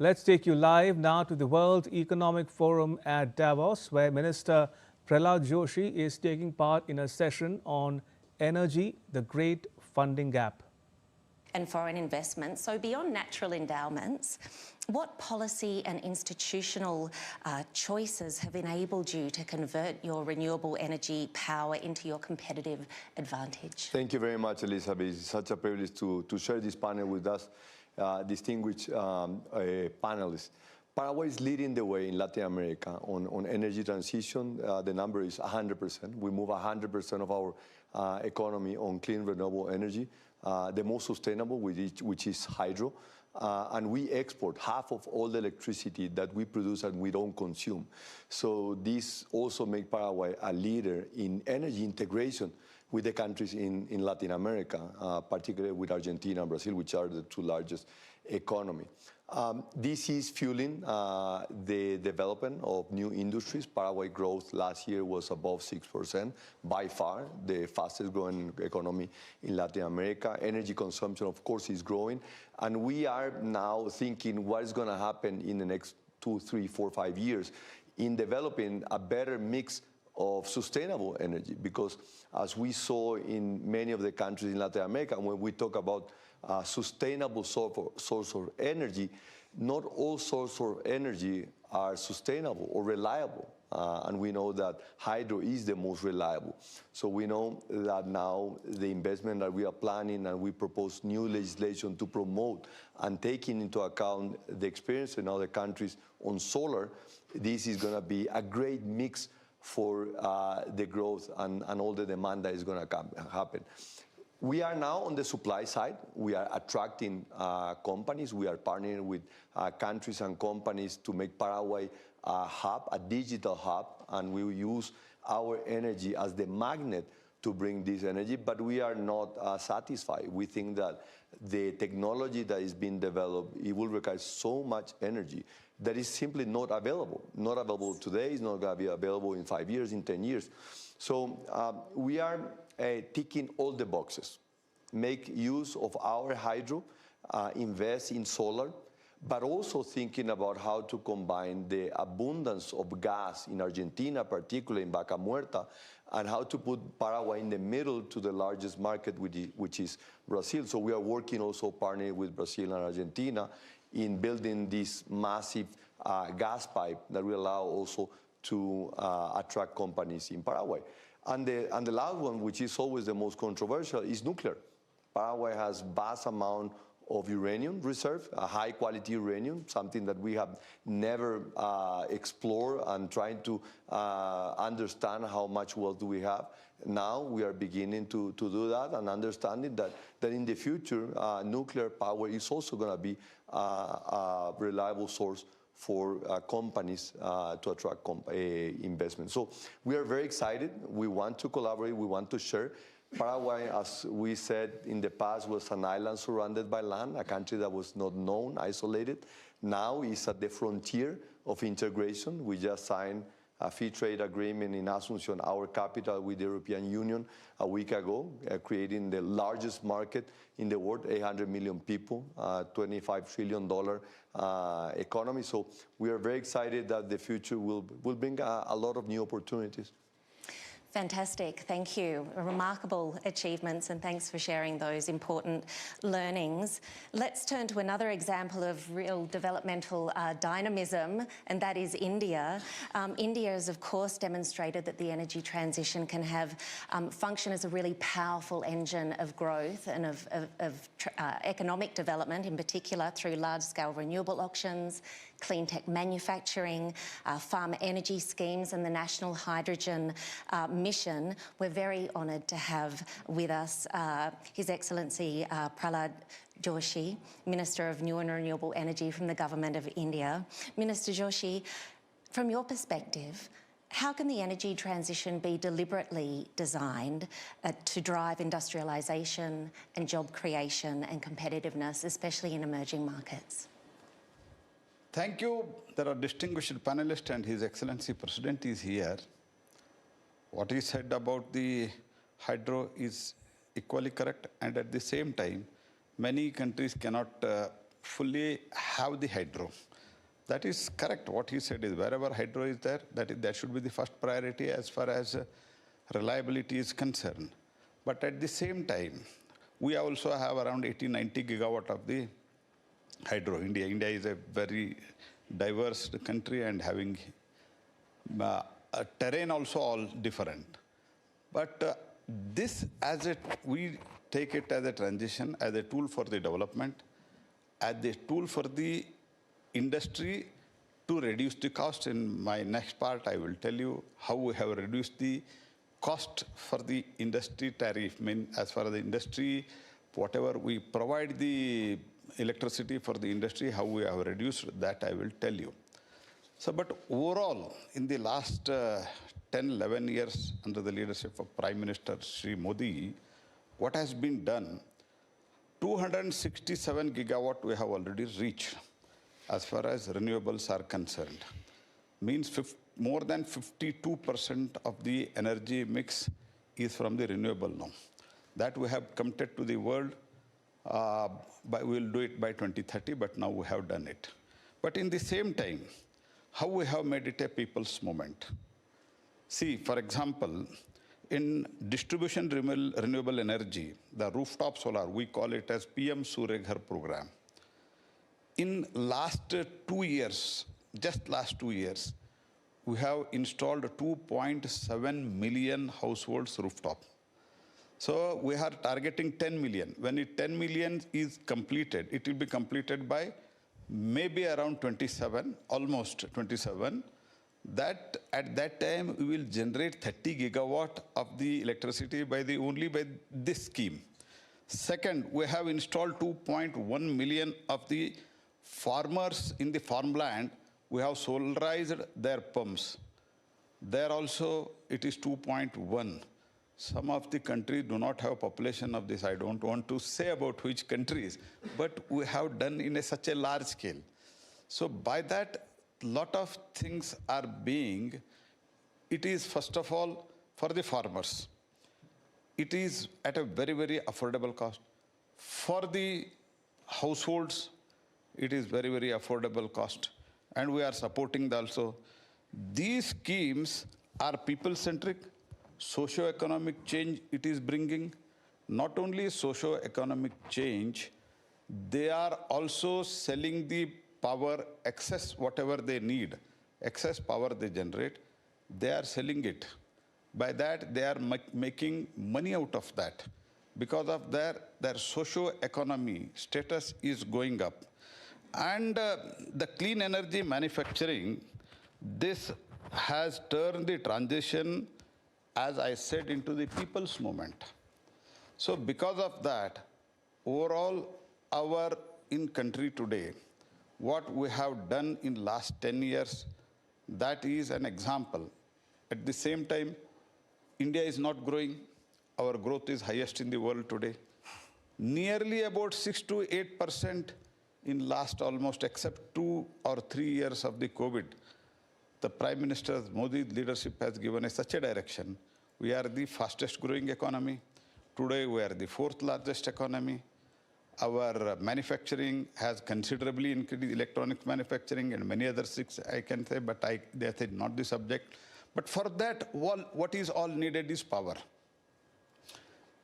Let's take you live now to the World Economic Forum at Davos, where Minister Prasar Joshi is taking part in a session on energy, the great funding gap. And foreign investment. So beyond natural endowments, what policy and institutional choices have enabled you to convert your renewable energy power into your competitive advantage? Thank you very much, Elizabeth. It's such a privilege to share this panel with us, distinguished panelists. Paraguay is leading the way in Latin America on energy transition. The number is 100%. We move 100% of our economy on clean, renewable energy, the most sustainable, which is hydro. And we export half of all the electricity that we produce and we don't consume. So this also makes Paraguay a leader in energy integration with the countries in Latin America, particularly with Argentina and Brazil, which are the two largest economies. This is fueling the development of new industries. Paraguay growth last year was above 6%, by far the fastest growing economy in Latin America. Energy consumption, of course, is growing. And we are now thinking what is going to happen in the next 2, 3, 4, 5 years in developing a better mix of sustainable energy, because as we saw in many of the countries in Latin America, when we talk about sustainable source of energy, not all sources of energy are sustainable or reliable. And we know that hydro is the most reliable. So we know that now the investment that we are planning, and we propose new legislation to promote and taking into account the experience in other countries on solar, this is going to be a great mix for the growth and all the demand that is going to happen. We are now on the supply side. We are attracting companies. We are partnering with countries and companies to make Paraguay a hub, a digital hub, and we will use our energy as the magnet to bring this energy, but we are not satisfied. We think that the technology that is being developed, it will require so much energy that is simply not available. Not available today, it's not going to be available in 5 years, in 10 years. So we are ticking all the boxes. Make use of our hydro, invest in solar, but also thinking about how to combine the abundance of gas in Argentina, particularly in Vaca Muerta, and how to put Paraguay in the middle to the largest market, which is Brazil. So we are working also partnering with Brazil and Argentina in building this massive gas pipe that will allow also to attract companies in Paraguay. And the last one, which is always the most controversial, is nuclear. Paraguay has vast amount of uranium reserve, a high quality uranium, something that we have never explored and trying to understand how much wealth do we have. Now we are beginning to do that and understanding that in the future, nuclear power is also going to be a reliable source for companies to attract investment. So we are very excited. We want to collaborate. We want to share. Paraguay, as we said in the past, was an island surrounded by land, a country that was not known, isolated. Now is at the frontier of integration. We just signed a free trade agreement in Asunción, our capital, with the European Union a week ago, creating the largest market in the world, 800 million people, $25 trillion economy. So we are very excited that the future will bring a lot of new opportunities. Fantastic, thank you. Remarkable achievements, and thanks for sharing those important learnings. Let's turn to another example of real developmental dynamism, and that is India. India has, of course, demonstrated that the energy transition can function as a really powerful engine of growth and of economic development, in particular through large-scale renewable auctions, clean tech manufacturing, farm energy schemes, and the National Hydrogen Mission. We're very honoured to have with us His Excellency Prasar Joshi, Minister of New and Renewable Energy from the Government of India. Minister Joshi, from your perspective, how can the energy transition be deliberately designed to drive industrialisation and job creation and competitiveness, especially in emerging markets? Thank you. There are distinguished panelists, and His Excellency President is here. What he said about the hydro is equally correct, and at the same time, many countries cannot fully have the hydro. That is correct. What he said is wherever hydro is there, that should be the first priority as far as reliability is concerned. But at the same time, we also have around 80-90 gigawatt of the hydro. India is a very diverse country and having a terrain also all different. But we take it as a transition, as a tool for the development, as a tool for the industry to reduce the cost. In my next part, I will tell you how we have reduced the cost for the industry tariff. I mean, as far as the industry, whatever we provide the electricity for the industry, how we have reduced that, I will tell you. So, but overall, in the last 10-11 years under the leadership of Prime Minister Shri Modi, what has been done, 267 gigawatt we have already reached as far as renewables are concerned. Means more than 52% of the energy mix is from the renewable now. That we have committed to the world, we will do it by 2030, but now we have done it. But in the same time, how we have made it a people's movement. See, for example, in distribution renewable energy, the rooftop solar, we call it as PM Surya Ghar program. In last 2 years, just last 2 years, we have installed 2.7 million households rooftop. So we are targeting 10 million. When 10 million is completed, it will be completed by maybe around 27, almost 27. That at that time we will generate 30 gigawatt of the electricity only by this scheme. Second, we have installed 2.1 million of the farmers in the farmland. We have solarized their pumps. There also it is 2.1. Some of the countries do not have population of this. I don't want to say about which countries, but we have done in such a large scale. So by that, lot of things are being, it is first of all for the farmers. It is at a very, very affordable cost. For the households, it is very, very affordable cost. And we are supporting also. These schemes are people-centric. Socio-economic change it is bringing. Not only socio-economic change, they are also selling the power, excess whatever they need, excess power they generate, they are selling it. By that, they are making money out of that. Because of their socio-economy status is going up. And the clean energy manufacturing, this has turned the transition, as I said, into the people's movement. So because of that, overall, in country today, what we have done in last 10 years, that is an example. At the same time, India is not growing. Our growth is highest in the world today. Nearly about 6 to 8% in last almost, except 2 or 3 years of the COVID. The Prime Minister Modi's leadership has given us such a direction. We are the fastest growing economy. Today we are the 4th largest economy. Our manufacturing has considerably increased, electronics manufacturing and many other things I can say, but that is not the subject. But for that, what is all needed is power.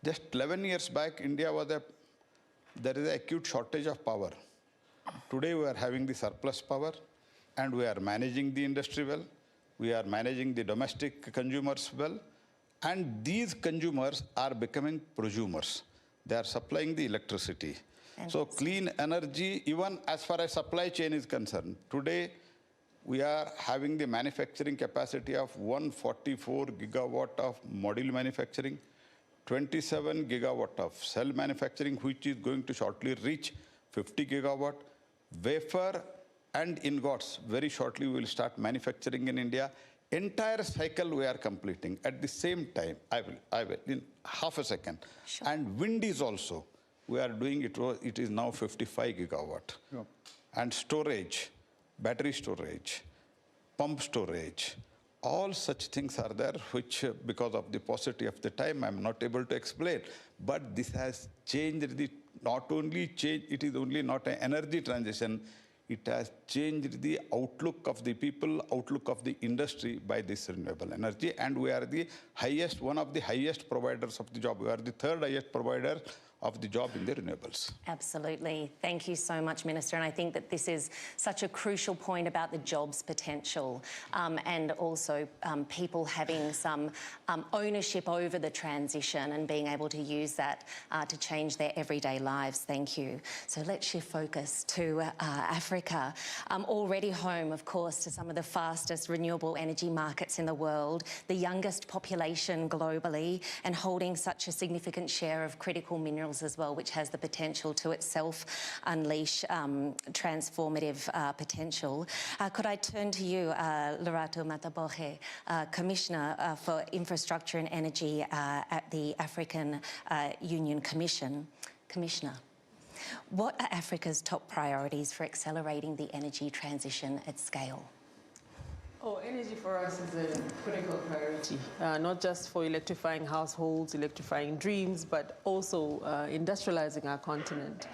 Just 11 years back, India there is an acute shortage of power. Today we are having the surplus power and we are managing the industry well. We are managing the domestic consumers well. And these consumers are becoming prosumers. They are supplying the electricity. So clean energy, even as far as supply chain is concerned, today we are having the manufacturing capacity of 144 gigawatt of module manufacturing, 27 gigawatt of cell manufacturing, which is going to shortly reach 50 gigawatt. Wafer and ingots, very shortly we will start manufacturing in India. Entire cycle we are completing at the same time. I will in half a second. Sure. And wind is also, we are doing it. It is now 55 gigawatt. Yeah. And storage, battery storage, pump storage, all such things are there, which because of the paucity of the time, I'm not able to explain. But this has changed not only change, it is only not an energy transition, it has changed the outlook of the people, outlook of the industry by this renewable energy. And we are the highest, one of the highest providers of the job. We are the third highest provider of the job in the renewables. Absolutely. Thank you so much, Minister. And I think that this is such a crucial point about the jobs potential and also people having some ownership over the transition and being able to use that to change their everyday lives. Thank you. So let's shift focus to Africa. Already home, of course, to some of the fastest renewable energy markets in the world, the youngest population globally, and holding such a significant share of critical minerals as well, which has the potential to itself unleash transformative potential. Could I turn to you, Lerato Matabohe, Commissioner for Infrastructure and Energy at the African Union Commission. Commissioner, what are Africa's top priorities for accelerating the energy transition at scale? Oh, energy for us is a critical priority, not just for electrifying households, electrifying dreams, but also industrializing our continent.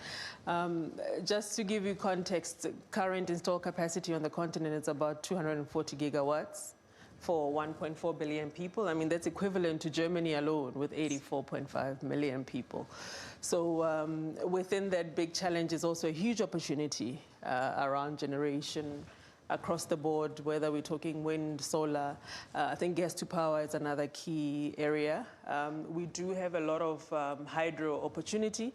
Just to give you context, current installed capacity on the continent is about 240 gigawatts for 1.4 billion people. I mean, that's equivalent to Germany alone with 84.5 million people. So within that big challenge is also a huge opportunity around generation, across the board, whether we're talking wind, solar. I think gas to power is another key area. We do have a lot of hydro opportunity,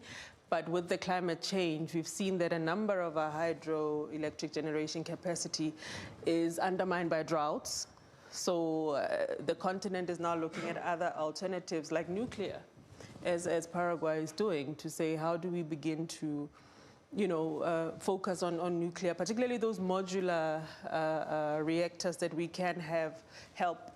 but with the climate change, we've seen that a number of our hydroelectric generation capacity is undermined by droughts. So the continent is now looking at other alternatives like nuclear, as Paraguay is doing, to say, how do we begin to focus on nuclear, particularly those modular reactors that we can have help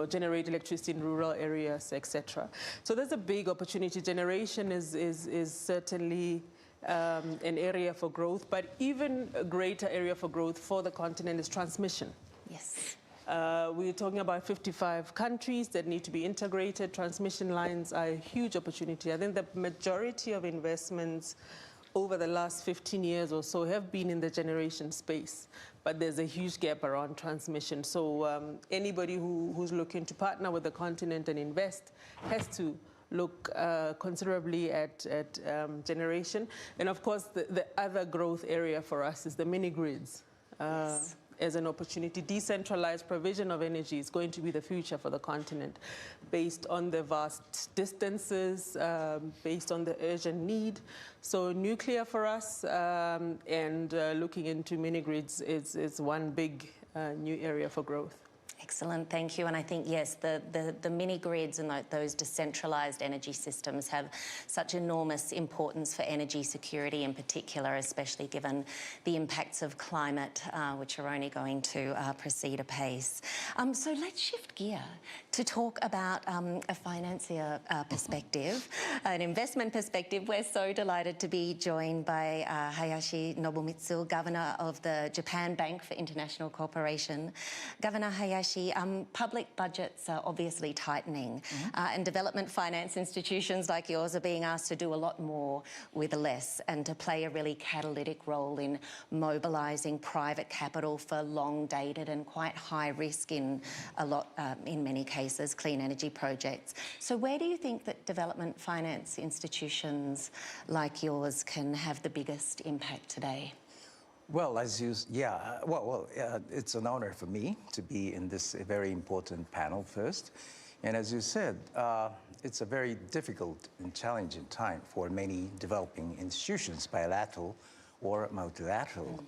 generate electricity in rural areas, etc. So there's a big opportunity. Generation is certainly an area for growth, but even a greater area for growth for the continent is transmission. Yes. We're talking about 55 countries that need to be integrated. Transmission lines are a huge opportunity. I think the majority of investments over the last 15 years or so have been in the generation space, but there's a huge gap around transmission. So anybody who's looking to partner with the continent and invest has to look considerably at generation. And of course, the other growth area for us is the mini grids. Yes. As an opportunity. Decentralized provision of energy is going to be the future for the continent, based on the vast distances, based on the urgent need. So nuclear for us and looking into mini grids is one big new area for growth. Excellent, thank you. And I think, yes, the mini grids and those decentralised energy systems have such enormous importance for energy security in particular, especially given the impacts of climate, which are only going to proceed apace. So let's shift gear to talk about a financier perspective, an investment perspective. We're so delighted to be joined by Hayashi Nobumitsu, Governor of the Japan Bank for International Cooperation. Governor Hayashi, public budgets are obviously tightening, and development finance institutions like yours are being asked to do a lot more with less and to play a really catalytic role in mobilising private capital for long-dated and quite high risk in many cases, clean energy projects. So where do you think that development finance institutions like yours can have the biggest impact today? Well, it's an honor for me to be in this very important panel first. And as you said, it's a very difficult and challenging time for many developing institutions, bilateral or multilateral.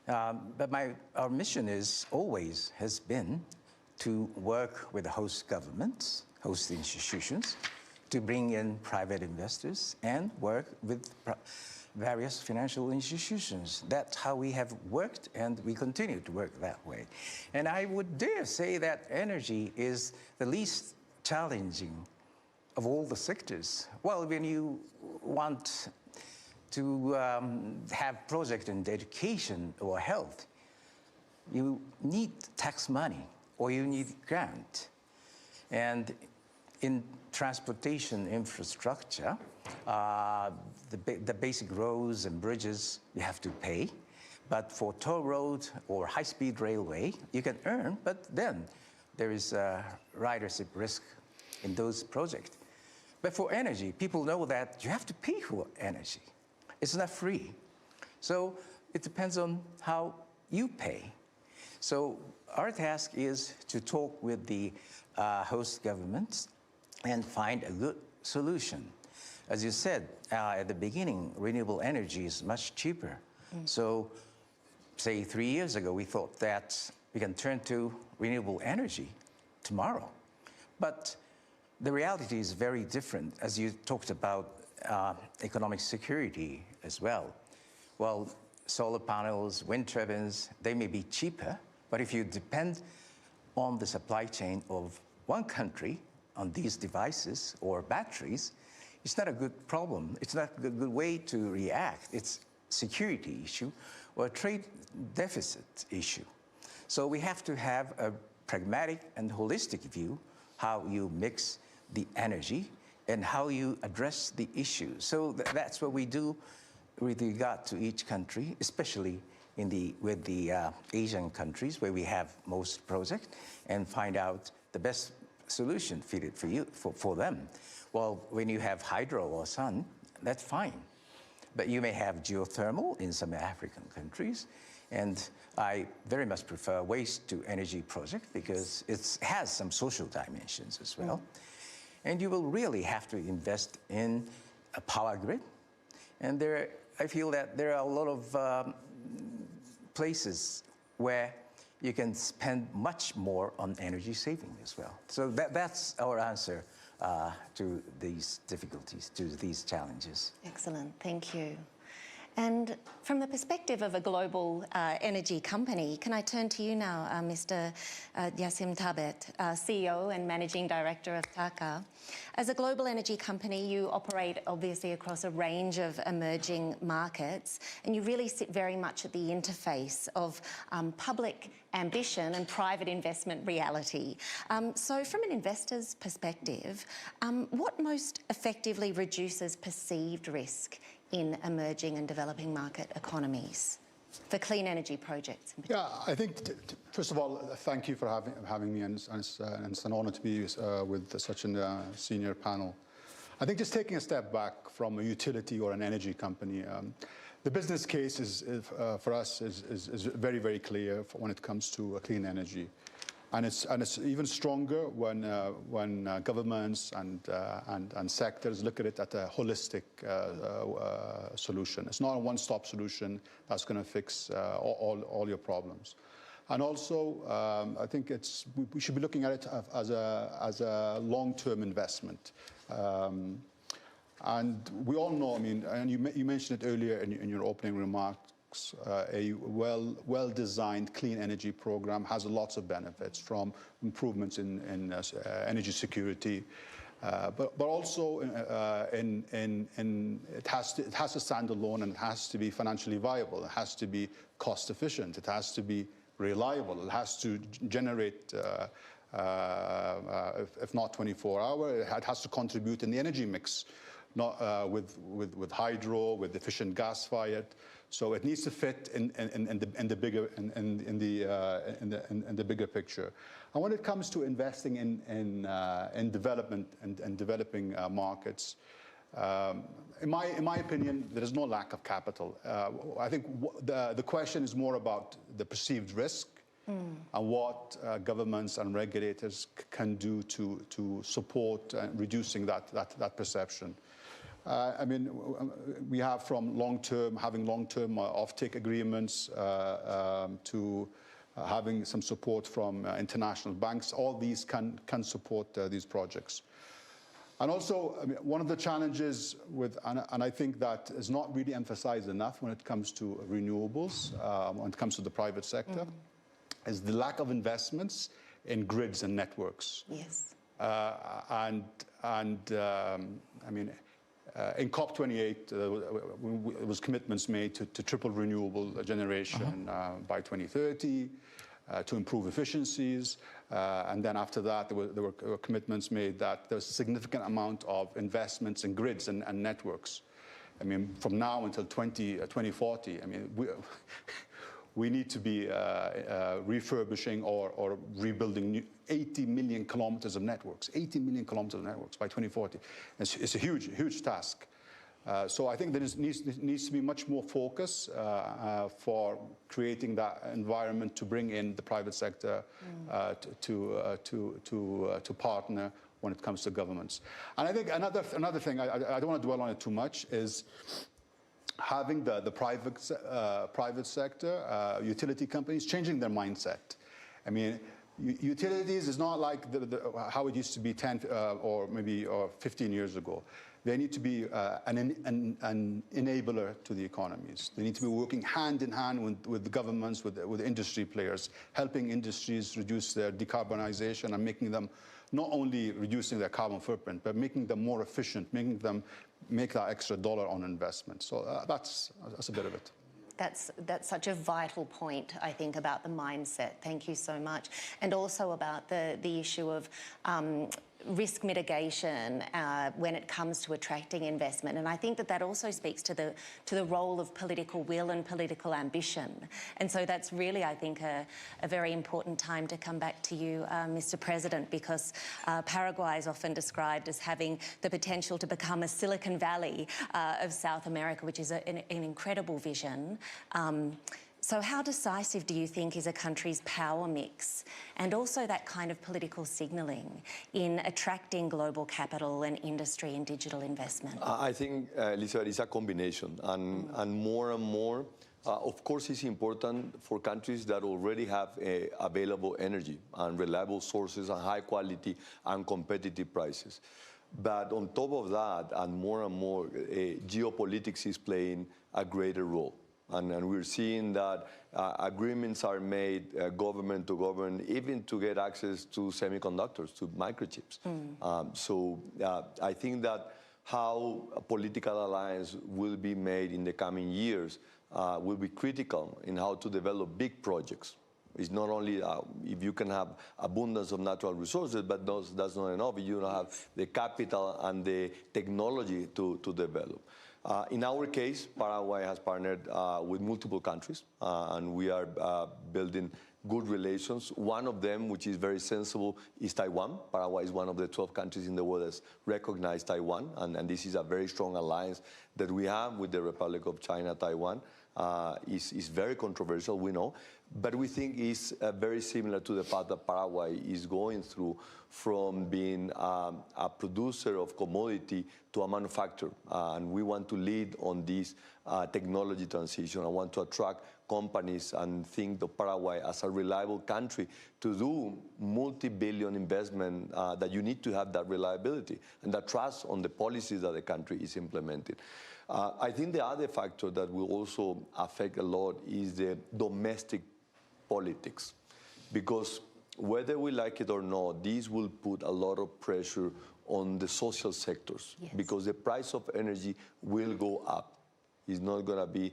But our mission has been to work with the host governments, host institutions, to bring in private investors and work with various financial institutions. That's how we have worked, and we continue to work that way. And I would dare say that energy is the least challenging of all the sectors. Well, when you want to have project in education or health, you need tax money or you need grant. And in transportation infrastructure, the basic roads and bridges, you have to pay. But for toll road or high-speed railway, you can earn, but then there is a ridership risk in those projects. But for energy, people know that you have to pay for energy. It's not free. So it depends on how you pay. So our task is to talk with the host governments and find a good solution. As you said at the beginning, renewable energy is much cheaper. So say 3 years ago, we thought that we can turn to renewable energy tomorrow. But the reality is very different, as you talked about economic security as well. Well, solar panels, wind turbines, they may be cheaper, but if you depend on the supply chain of one country on these devices or batteries, it's not a good problem. It's not a good way to react. It's a security issue or a trade deficit issue. So we have to have a pragmatic and holistic view how you mix the energy and how you address the issue. So that's what we do with regard to each country, especially with the Asian countries where we have most projects, and find out the best solution fitted for them. Well, when you have hydro or sun, that's fine. But you may have geothermal in some African countries, and I very much prefer waste-to-energy project because it has some social dimensions as well. And you will really have to invest in a power grid. And I feel that there are a lot of places where you can spend much more on energy saving as well. So that's our answer to these difficulties, to these challenges. Excellent, thank you. And from the perspective of a global energy company, can I turn to you now, Mr. Yassim Tabet, CEO and Managing Director of TAQA. As a global energy company, you operate obviously across a range of emerging markets, and you really sit very much at the interface of public ambition and private investment reality. So from an investor's perspective, what most effectively reduces perceived risk in emerging and developing market economies for clean energy projects? Yeah, I think, first of all, thank you for having me, and it's an honor to be with such a senior panel. I think just taking a step back from a utility or an energy company, the business case for us is very, very clear when it comes to clean energy. And it's even stronger when governments and sectors look at it at a holistic solution. It's not a one-stop solution that's going to fix all your problems. And also, I think we should be looking at it as a long-term investment. And we all know, I mean, and you mentioned it earlier in your opening remarks, a well-designed clean energy program has lots of benefits, from improvements in energy security, but also it has to stand alone, and it has to be financially viable. It has to be cost efficient. It has to be reliable. It has to generate, if not 24-hour, it has to contribute in the energy mix, not with hydro, with efficient gas-fired. So it needs to fit in the bigger picture. And when it comes to investing in development and developing markets, in my opinion, there is no lack of capital. I think the question is more about the perceived risk and what governments and regulators can do to support reducing that perception. I mean, we have from having long-term offtake agreements to having some support from international banks. All these can support these projects. And also, I mean, one of the challenges and I think that is not really emphasized enough when it comes to renewables, when it comes to the private sector, is the lack of investments in grids and networks. Yes. I mean, in COP28, there was commitments made to triple renewable generation by 2030. to improve efficiencies. And then after that, there were commitments made that there was a significant amount of investments in grids and networks. I mean, from now until 2040, I mean, we need to be refurbishing or rebuilding 80 million kilometers of networks, 80 million kilometers of networks by 2040. It's a huge task. So I think there needs to be much more focus for creating that environment to bring in the private sector to partner when it comes to governments. And I think another thing, I don't want to dwell on it too much, is having the private sector, utility companies, changing their mindset. I mean, utilities is not like how it used to be 10 or 15 years ago. They need to be an enabler to the economies. They need to be working hand in hand with the governments, with industry players, helping industries reduce their decarbonization and making them not only reducing their carbon footprint, but making them more efficient, making them make that extra dollar on investment. So that's a bit of it. That's such a vital point, I think, about the mindset. Thank you so much. And also about the issue of risk mitigation when it comes to attracting investment. And I think that also speaks to the role of political will and political ambition. And so that's really, I think, a very important time to come back to you, Mr. President, because Paraguay is often described as having the potential to become a Silicon Valley of South America, which is an incredible vision. So how decisive do you think is a country's power mix and also that kind of political signalling in attracting global capital and industry and digital investment? I think, Elizabeth, it's a combination. And more, of course, it's important for countries that already have available energy and reliable sources and high quality and competitive prices. But on top of that, and more, geopolitics is playing a greater role. And we're seeing that agreements are made government to government, even to get access to semiconductors, to microchips. So I think that how a political alliance will be made in the coming years will be critical in how to develop big projects. It's not only if you can have abundance of natural resources, but that's not enough. You don't have the capital and the technology to develop. In our case, Paraguay has partnered with multiple countries, and we are building good relations. One of them, which is very sensible, is Taiwan. Paraguay is one of the 12 countries in the world that's recognized Taiwan, and this is a very strong alliance that we have with the Republic of China, Taiwan. Is very controversial, we know, but we think it's very similar to the path that Paraguay is going through from being a producer of commodity to a manufacturer. And we want to lead on this technology transition. I want to attract companies and think of Paraguay as a reliable country to do multi-billion investment that you need to have that reliability and that trust on the policies that the country is implementing. I think the other factor that will also affect a lot is the domestic politics, because whether we like it or not, this will put a lot of pressure on the social sectors, because the price of energy will go up. It's not going to be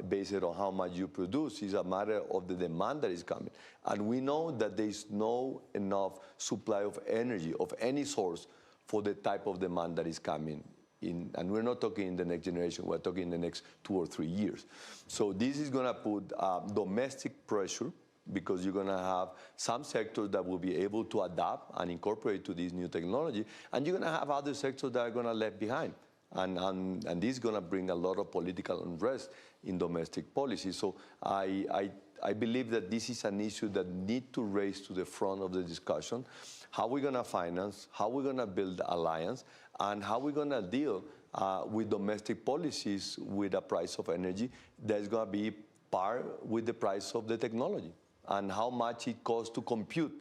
based on how much you produce. It's a matter of the demand that is coming. And we know that there is no enough supply of energy of any source for the type of demand that is coming. And we're not talking in the next generation, we're talking in the next 2 or 3 years. So this is going to put domestic pressure, because you're going to have some sectors that will be able to adapt and incorporate to this new technology, and you're going to have other sectors that are going to left behind. And this is going to bring a lot of political unrest in domestic policy. So I believe that this is an issue that needs to raise to the front of the discussion. How we're going to finance, how we're going to build alliance, and how we're going to deal with domestic policies with a price of energy that's going to be par with the price of the technology, and how much it costs to compute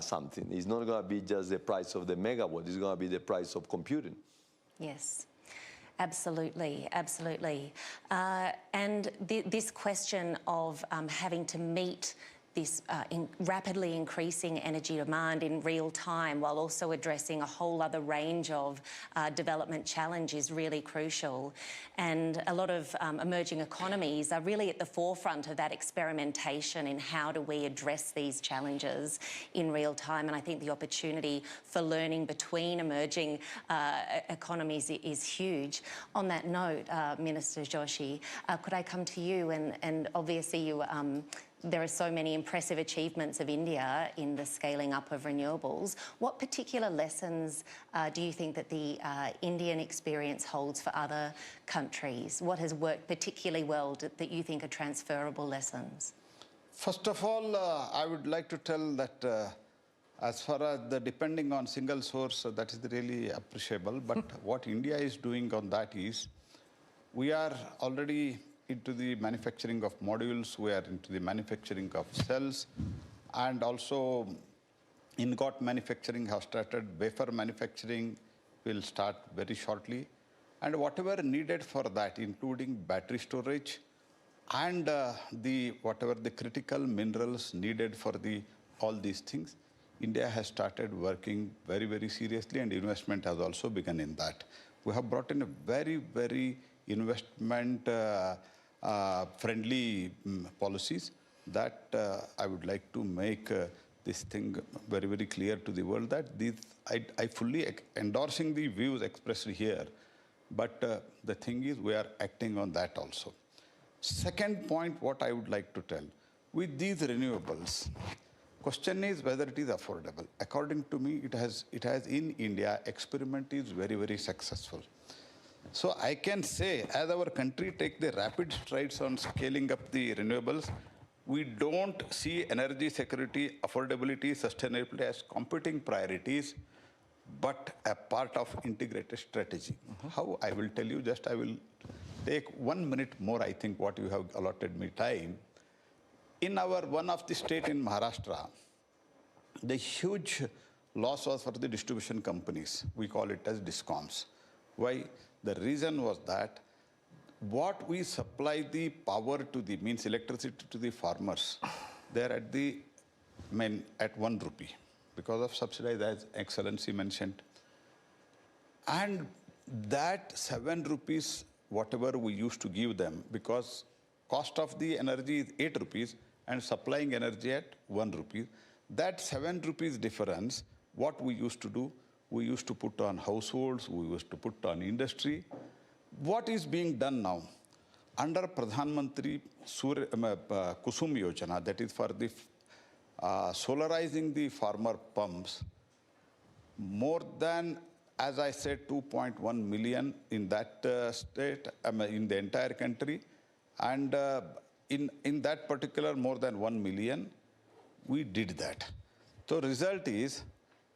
something. It's not going to be just the price of the megawatt, it's going to be the price of computing. Yes. Absolutely, absolutely. And this question of having to meet this rapidly increasing energy demand in real time, while also addressing a whole other range of development challenge, is really crucial. And a lot of emerging economies are really at the forefront of that experimentation in how do we address these challenges in real time. And I think the opportunity for learning between emerging economies is huge. On that note, Minister Joshi, could I come to you? And obviously you there are so many impressive achievements of India in the scaling up of renewables. What particular lessons do you think that the Indian experience holds for other countries? What has worked particularly well that you think are transferable lessons? First of all, I would like to tell that as far as the depending on single source, that is really appreciable. But what India is doing on that is, we are already into the manufacturing of modules, we are into the manufacturing of cells, and also ingot manufacturing has started, wafer manufacturing will start very shortly, and whatever needed for that, including battery storage and whatever the critical minerals needed for all these things, India has started working very, very seriously, and investment has also begun in that. We have brought in a very, very investment friendly policies that I would like to make this thing very, very clear to the world, that I fully endorsing the views expressed here, but the thing is we are acting on that also. Second point, what I would like to tell, with these renewables, question is whether it is affordable. According to me, it has in India, experiment is very, very successful. So I can say, as our country takes the rapid strides on scaling up the renewables, we don't see energy security, affordability, sustainability as competing priorities, but a part of integrated strategy. How? I will tell you, I will take 1 minute more, I think, what you have allotted me time. In one of the state in Maharashtra, the huge loss was for the distribution companies. We call it as discoms. Why? The reason was that what we supply the power to means electricity to the farmers, they're at at 1 rupee because of subsidized, as Excellency mentioned. And that 7 rupees, whatever we used to give them, because cost of the energy is 8 rupees and supplying energy at 1 rupee, that 7 rupees difference, what we used to do, we used to put on households, we used to put on industry. What is being done now? Under Pradhan Mantri Kusum Yojana, that is for the solarizing the farmer pumps, more than, as I said, 2.1 million in that state, in the entire country, and in that particular more than 1 million, we did that. So result is,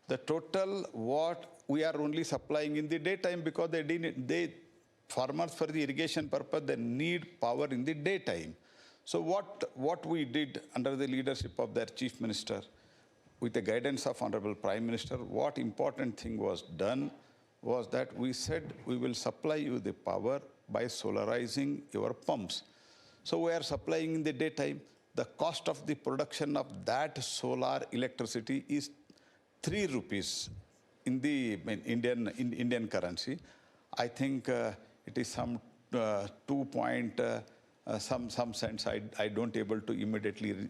the total what we are only supplying in the daytime, because farmers for the irrigation purpose, they need power in the daytime. So what we did under the leadership of their chief minister, with the guidance of Honorable Prime Minister, what important thing was done was that we said we will supply you the power by solarizing your pumps. So we are supplying in the daytime. The cost of the production of that solar electricity is 3 rupees in the Indian currency. I think it is some 2 point some cents. I don't able to immediately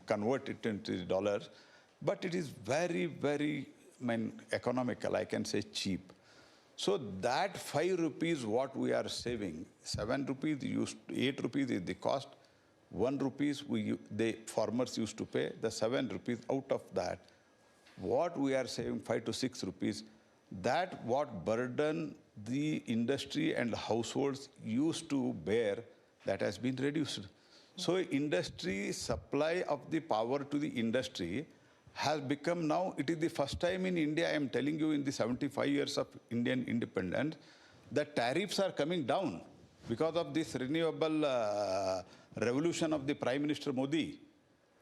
convert it into dollars, but it is very, very economical. I can say cheap. So that 5 rupees what we are saving, 7 rupees 8 rupees is the cost. 1 rupees the farmers used to pay. The 7 rupees out of that, what we are saving 5 to 6 rupees, that what burden the industry and households used to bear, that has been reduced. So industry supply of the power to the industry has become now, it is the first time in India, I am telling you, in the 75 years of Indian independence, the tariffs are coming down because of this renewable revolution of the Prime Minister Modi.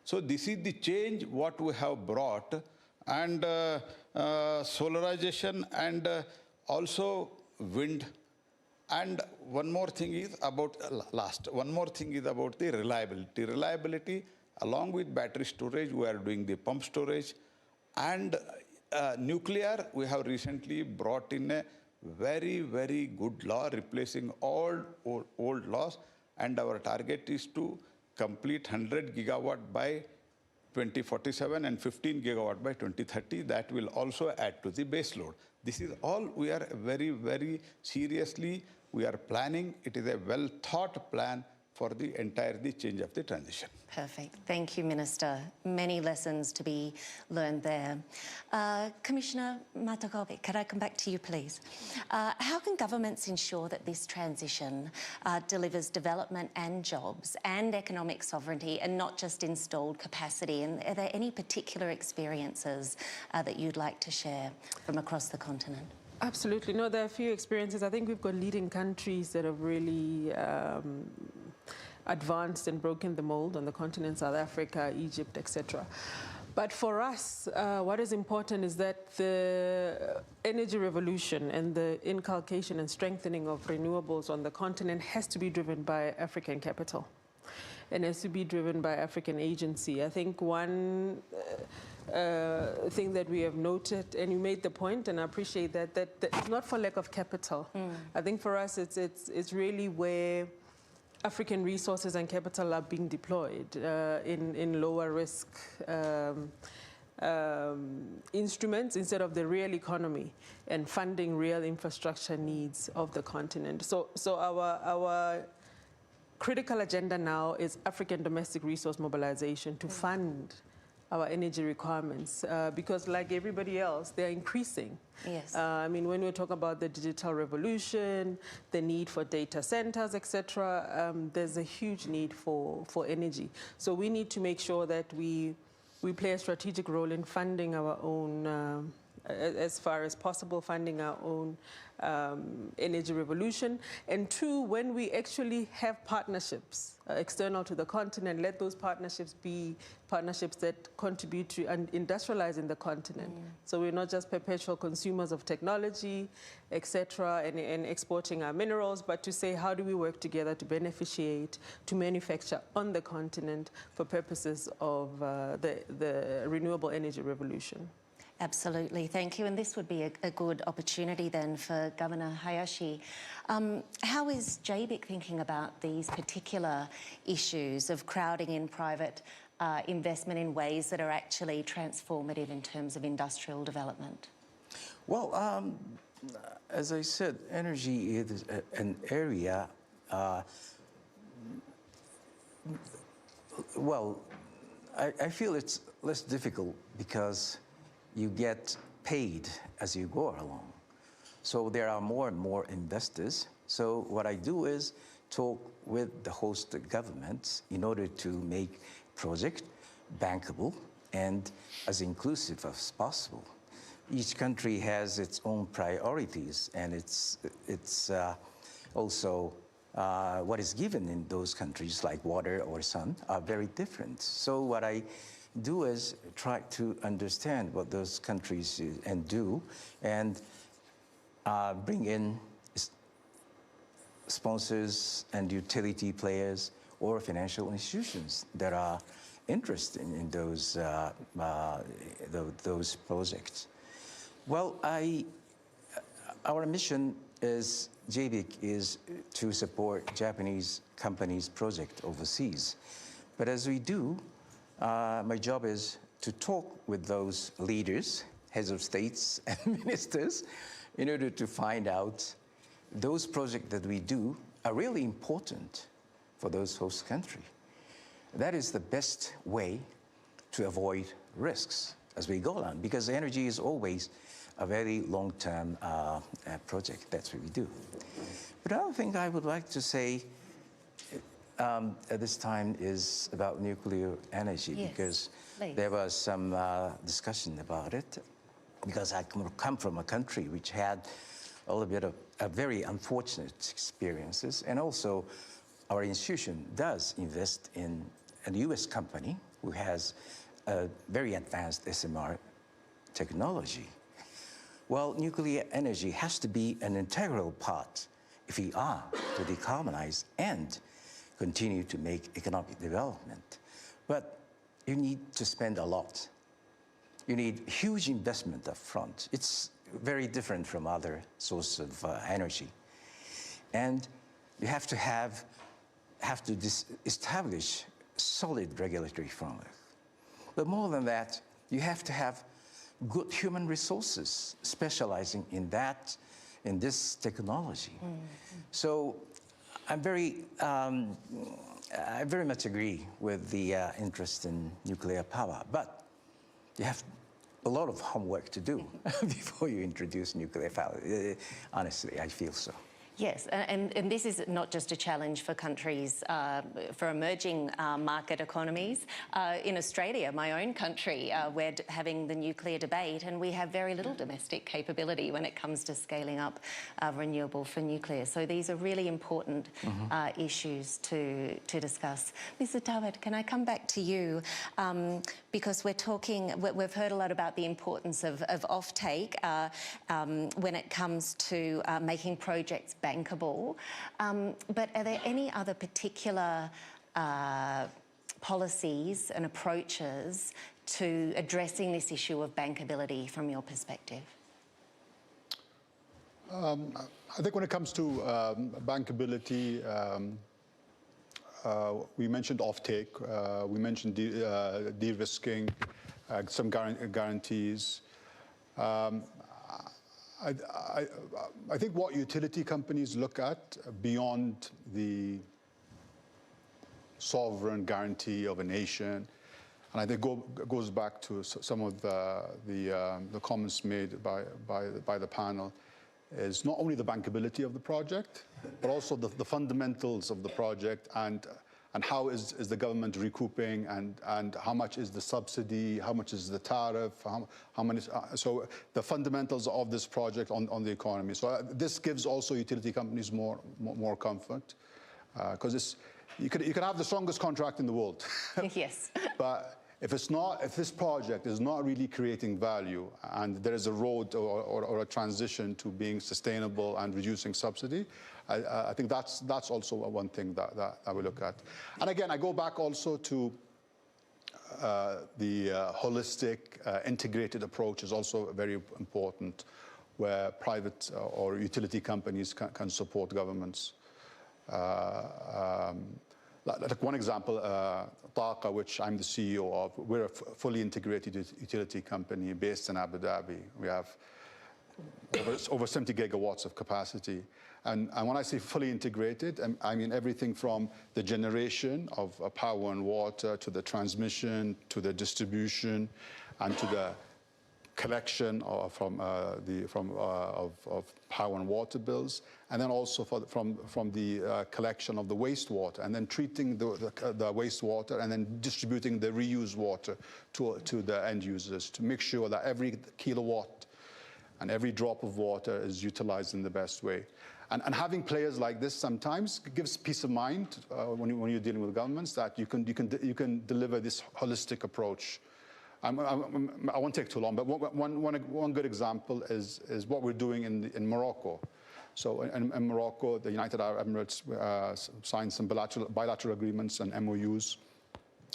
So this is the change what we have brought, and solarization and also wind. And one more thing is about the reliability. Reliability, Along with battery storage, we are doing the pump storage. And nuclear, we have recently brought in a very, very good law replacing all old laws. And our target is to complete 100 gigawatt by 2047 and 15 gigawatt by 2030. That will also add to the base load. This is all we are very, very seriously, we are planning. It is a well-thought plan for the entire change of the transition. Perfect. Thank you, Minister. Many lessons to be learned there. Commissioner Matakovic, could I come back to you, please? How can governments ensure that this transition delivers development and jobs and economic sovereignty and not just installed capacity? And are there any particular experiences that you'd like to share from across the continent? Absolutely. No, there are a few experiences. I think we've got leading countries that have really advanced and broken the mold on the continent, South Africa, Egypt, etc. But for us, what is important is that the energy revolution and the inculcation and strengthening of renewables on the continent has to be driven by African capital and has to be driven by African agency. I think one thing that we have noted, and you made the point, and I appreciate that it's not for lack of capital. I think for us, it's really where African resources and capital are being deployed in lower risk instruments instead of the real economy and funding real infrastructure needs of the continent. So our critical agenda now is African domestic resource mobilization to fund our energy requirements because like everybody else, they're increasing. Yes. I mean, when we talk about the digital revolution, the need for data centers, etc., there's a huge need for energy. So we need to make sure that we play a strategic role in funding our own, as far as possible, funding our own energy revolution. And two, when we actually have partnerships external to the continent, let those partnerships be partnerships that contribute to industrializing the continent. So we're not just perpetual consumers of technology, etc., and exporting our minerals, but to say how do we work together to beneficiate, to manufacture on the continent for purposes of the renewable energy revolution. Absolutely, thank you. And this would be a good opportunity then for Governor Hayashi. How is JBIC thinking about these particular issues of crowding in private investment in ways that are actually transformative in terms of industrial development? Well, as I said, energy is an area, well, I feel it's less difficult because you get paid as you go along. So there are more and more investors. So what I do is talk with the host governments in order to make project bankable and as inclusive as possible. Each country has its own priorities, and it's also what is given in those countries, like water or sun, are very different. So what I do is try to understand what those countries and do, and bring in sponsors and utility players or financial institutions that are interested in those projects. Well, our mission is, JBIC is to support Japanese companies' project overseas. But as we do, my job is to talk with those leaders, heads of states and ministers, in order to find out those projects that we do are really important for those host countries. That is the best way to avoid risks as we go along, because energy is always a very long-term project. That's what we do. But another thing I would like to say at this time is about nuclear energy, yes, because please. There was some discussion about it, because I come from a country which had a little bit of very unfortunate experiences, and also our institution does invest in a US company who has a very advanced SMR technology. Well, nuclear energy has to be an integral part if we are to decarbonize and continue to make economic development. But you need to spend a lot. You need huge investment up front. It's very different from other sources of energy. And you have to establish solid regulatory framework. But more than that, you have to have good human resources specializing in this technology. So I very much agree with the interest in nuclear power, but you have a lot of homework to do before you introduce nuclear power. Honestly, I feel so. Yes, and this is not just a challenge for countries, for emerging market economies. In Australia, my own country, we're having the nuclear debate, and we have very little domestic capability when it comes to scaling up renewable for nuclear. So these are really important issues to discuss. Mr. David, can I come back to you? Because we've heard a lot about the importance of offtake when it comes to making projects bankable. But are there any other particular policies and approaches to addressing this issue of bankability from your perspective? I think when it comes to bankability, we mentioned offtake, we mentioned de-risking, some guarantees. I think what utility companies look at beyond the sovereign guarantee of a nation, and I think goes back to some of the comments made by the panel, is not only the bankability of the project, but also the fundamentals of the project and how is the government recouping and how much is the subsidy, how much is the tariff, how many, so the fundamentals of this project on the economy. So this gives also utility companies more comfort, because you could have the strongest contract in the world. Yes. But if this project is not really creating value and there is a road or a transition to being sustainable and reducing subsidy, I think that's also one thing that we look at. And again, I go back also to the holistic, integrated approach is also very important, where private or utility companies can support governments. Like one example, Taqa, which I'm the CEO of, we're a fully integrated utility company based in Abu Dhabi. We have over 70 gigawatts of capacity. And when I say fully integrated, I mean everything from the generation of power and water to the transmission, to the distribution, and to the collection of power and water bills, and then also from the collection of the wastewater, and then treating the wastewater, and then distributing the reused water to the end users to make sure that every kilowatt and every drop of water is utilized in the best way. And having players like this sometimes gives peace of mind when you're dealing with governments, that you can deliver this holistic approach. I won't take too long, but one good example is what we're doing in Morocco. So in Morocco, the United Arab Emirates signed some bilateral agreements and MOUs,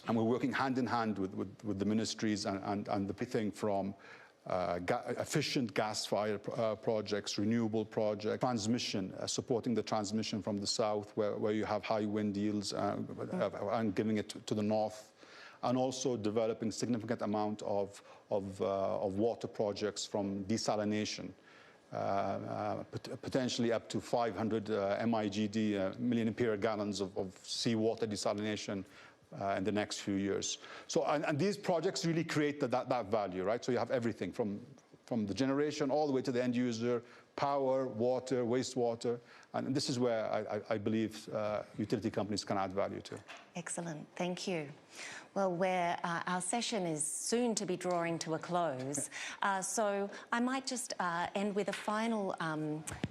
and we're working hand in hand with the ministries and the thing from efficient gas-fired projects, renewable projects, transmission, supporting the transmission from the south where you have high wind yields and giving it to the north, and also developing significant amount of water projects from desalination, potentially up to 500 MIGD, million imperial gallons of seawater desalination in the next few years. So, and these projects really create that value, right? So you have everything from the generation all the way to the end user, power, water, wastewater, and this is where I believe utility companies can add value to. Excellent, thank you. Well, our session is soon to be drawing to a close, so I might just end with a final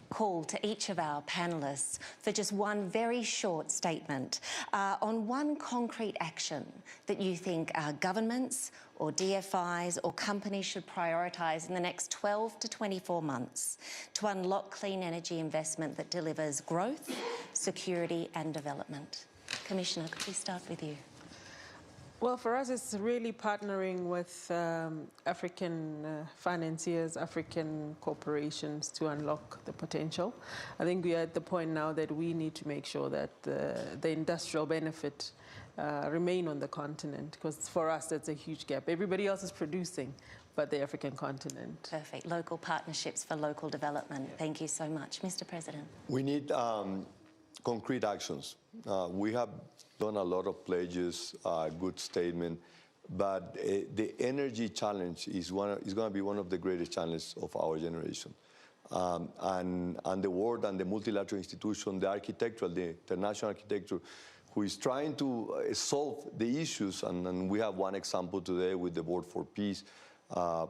call to each of our panellists for just one very short statement on one concrete action that you think governments or DFIs or companies should prioritise in the next 12 to 24 months to unlock clean energy investment that delivers growth, security and development. Commissioner, could we start with you? Well, for us, it's really partnering with African financiers, African corporations to unlock the potential. I think we are at the point now that we need to make sure that the industrial benefit remain on the continent, because for us, that's a huge gap. Everybody else is producing, but the African continent. Perfect. Local partnerships for local development. Thank you so much. Mr. President. We need concrete actions. We have done a lot of pledges, good statement, but the energy challenge is going to be one of the greatest challenges of our generation. And the world and the multilateral institution, the architectural, the international architecture, who is trying to solve the issues, and we have one example today with the Board for Peace,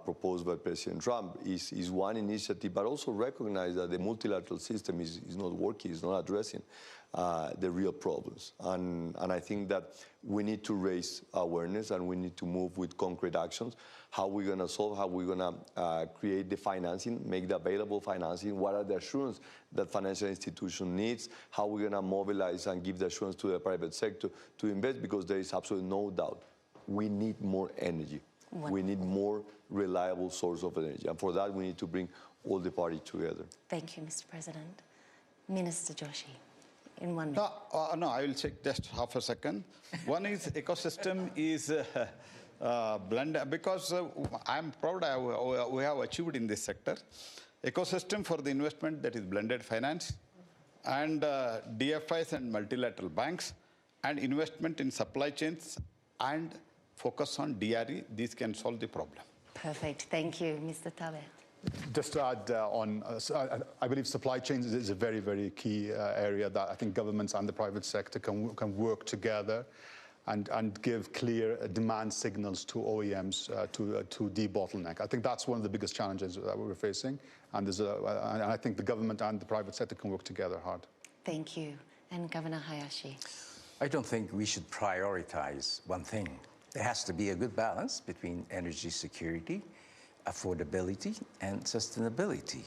proposed by President Trump, is one initiative, but also recognize that the multilateral system is not working, is not addressing the real problems. And I think that we need to raise awareness and we need to move with concrete actions. How we're going to solve, how we're going to create the financing, make the available financing, what are the assurance that financial institution needs, how we're going to mobilize and give the assurance to the private sector to invest, because there is absolutely no doubt we need more energy. Wonderful. We need more reliable source of energy. And for that, we need to bring all the parties together. Thank you, Mr. President. Minister Joshi, in 1 minute. No, I will take just half a second. One is ecosystem is blended, because I'm proud we have achieved in this sector. Ecosystem for the investment, that is blended finance, and DFIs and multilateral banks, and investment in supply chains, and focus on DRE. These can solve the problem. Perfect. Thank you, Mr. Tabet. Just to add on, I believe supply chains is a very, very key area that I think governments and the private sector can work together and give clear demand signals to OEMs to debottleneck. I think that's one of the biggest challenges that we're facing, and I think the government and the private sector can work together hard. Thank you. And Governor Hayashi. I don't think we should prioritize one thing. There has to be a good balance between energy security, affordability, and sustainability.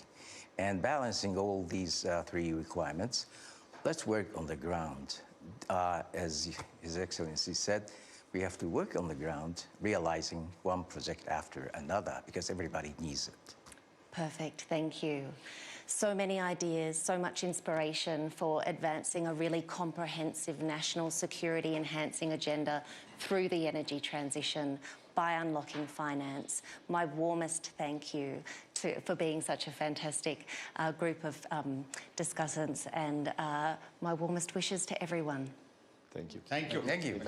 And balancing all these three requirements, let's work on the ground. As His Excellency said, we have to work on the ground, realizing one project after another, because everybody needs it. Perfect. Thank you. So many ideas, so much inspiration for advancing a really comprehensive national security enhancing agenda through the energy transition by unlocking finance. My warmest thank you for being such a fantastic group of discussants, and my warmest wishes to everyone. Thank you. Thank you. Thank you. Thank you.